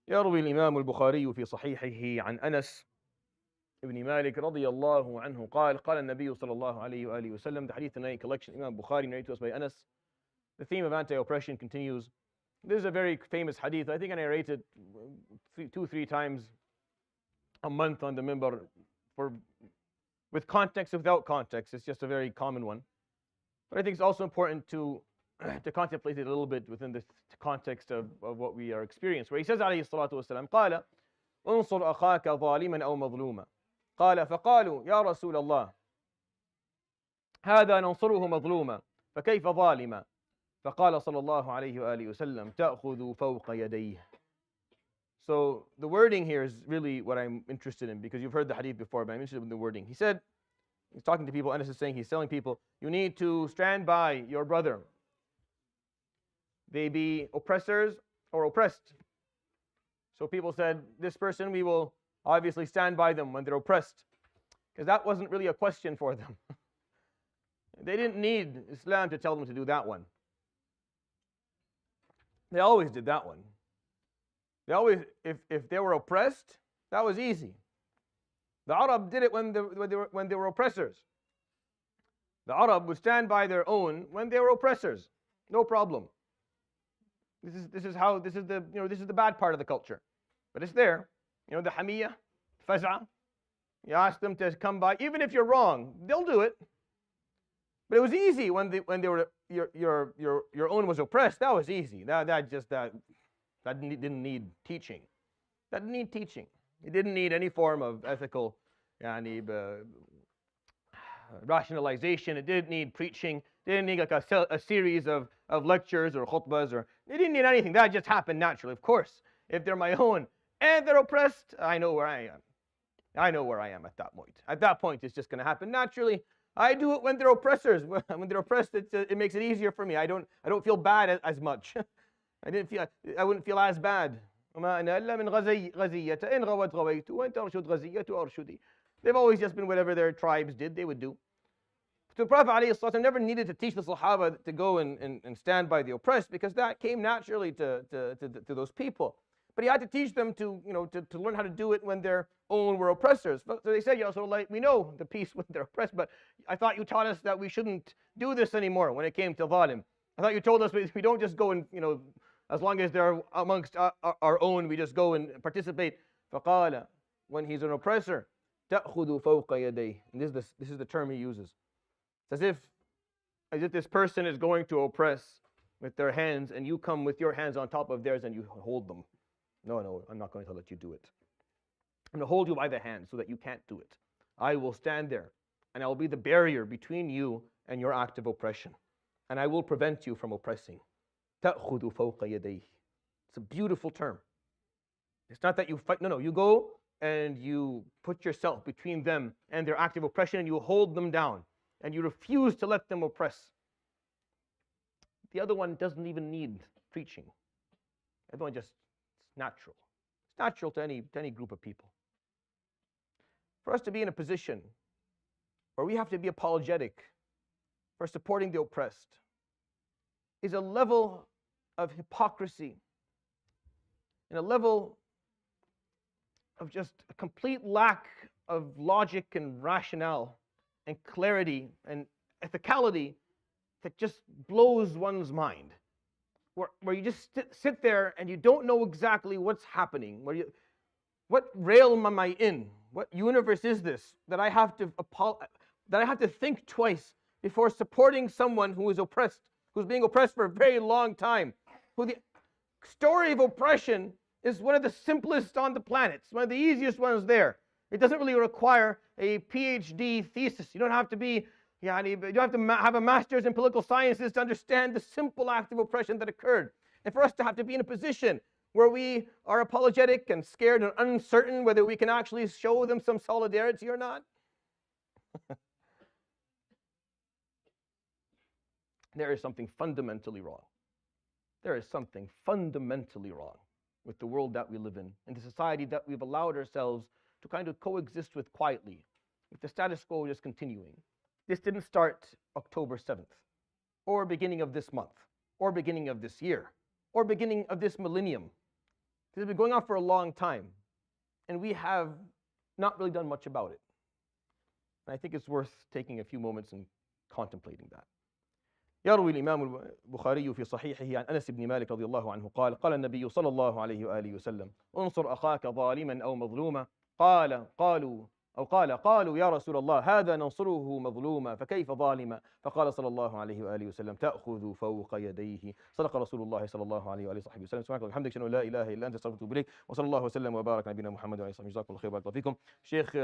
يروي الإمام البخاري في صحيحه عن أنس بن مالك رضي الله عنه قال قال النبي صلى الله عليه وآله وسلم. The hadith in the collection Imam Bukhari narrated to us by Anas. The theme of anti-oppression continues. This is a very famous hadith. I think I narrate it 2-3 times a month on the minbar, with context, without context. It's just a very common one. But I think it's also important to contemplate it a little bit within the context of what we are experiencing. Where he says, عليه الصلاة والسلام, قال انصر أخاك ظالما أو مظلوما. قال فقالوا يا رسول الله هذا ننصره مظلوما فكيف ظالما. فقال صلى الله عليه وآله وسلم تأخذ فوق يديه. So the wording here is really what I'm interested in, because you've heard the hadith before, but I'm interested in the wording. He said, he's talking to people, Anas is saying, he's telling people, you need to stand by your brother, they be oppressors or oppressed. So people said, this person, we will obviously stand by them when they're oppressed, because that wasn't really a question for them. They didn't need Islam to tell them to do that one. They always did that one. They always, if they were oppressed, that was easy. The Arab did it when they were oppressors. The Arab would stand by their own when they were oppressors. No problem. This is the bad part of the culture, but it's there. You know, the hamiyah, faz'a. You ask them to come by, even if you're wrong, they'll do it. But it was easy when they were your own was oppressed. That was easy. That didn't need teaching. That didn't need teaching. It didn't need any form of ethical rationalization. It didn't need preaching. It didn't need like a series of lectures or khutbahs, or it didn't need anything. That just happened naturally. Of course, if they're my own and they're oppressed, I know where I am. I know where I am at that point. At that point, it's just going to happen naturally. I do it when they're oppressors. When they're oppressed, it makes it easier for me. I don't feel bad as much. I wouldn't feel as bad. They've always just been whatever their tribes did, they would do. So the Prophet ﷺ never needed to teach the Sahaba to go and stand by the oppressed, because that came naturally to those people. But he had to teach them to learn how to do it when their own were oppressors. So they said, Ya Rasulullah, we know the peace when they're oppressed, but I thought you taught us that we shouldn't do this anymore when it came to zalim. I thought you told us we don't just go and, as long as they're amongst our own, we just go and participate. فَقَالَ, when he's an oppressor, تَأْخُذُ فَوْقَ يَدَيْهِ. And this is the term he uses. It's as if this person is going to oppress with their hands, and you come with your hands on top of theirs and you hold them. No, I'm not going to let you do it. I'm going to hold you by the hand so that you can't do it. I will stand there, and I will be the barrier between you and your act of oppression, and I will prevent you from oppressing. تَأْخُذُ فَوْقَ يَدَيْهِ. It's a beautiful term. It's not that you fight. No, you go and you put yourself between them and their act of oppression, and you hold them down, and you refuse to let them oppress. The other one doesn't even need preaching. The other one just, it's natural. It's natural to any group of people. For us to be in a position where we have to be apologetic for supporting the oppressed is a level of hypocrisy and a level of just a complete lack of logic and rationale and clarity and ethicality that just blows one's mind. Where you just sit there and you don't know exactly what's happening. What realm am I in? What universe is this that I have to think twice before supporting someone who is oppressed, who's being oppressed for a very long time, who the story of oppression is one of the simplest on the planet. It's one of the easiest ones there. It doesn't really require a PhD thesis. You don't have to be, you don't have to have a master's in political sciences to understand the simple act of oppression that occurred. And for us to have to be in a position where we are apologetic and scared and uncertain whether we can actually show them some solidarity or not. There is something fundamentally wrong. There is something fundamentally wrong with the world that we live in and the society that we've allowed ourselves to kind of coexist with quietly, with the status quo just continuing. This didn't start October 7th, or beginning of this month, or beginning of this year, or beginning of this millennium. This has been going on for a long time, and we have not really done much about it. And I think it's worth taking a few moments and contemplating that. يروي الإمام البخاري في صحيحه عن أنس بن مالك رضي الله عنه قال قال النبي صلى الله عليه وآله وسلم انصر أخاك ظالما أو مظلوما قالوا يا رسول الله هذا ننصره مظلوما فكيف ظالما فقال صلى الله عليه وآله وسلم تأخذ فوق يديه. صدق رسول الله صلى الله عليه وآله وصحبه وسلم. سبحانك وبحمدك أشهد أن لا إله إلا أنت أستغفرك وأتوب إليك وصلى الله وسلم وبارك على نبينا محمد وعلى آله وصحبه. جزاكم الله خير. بارك الله فيكم. شيخ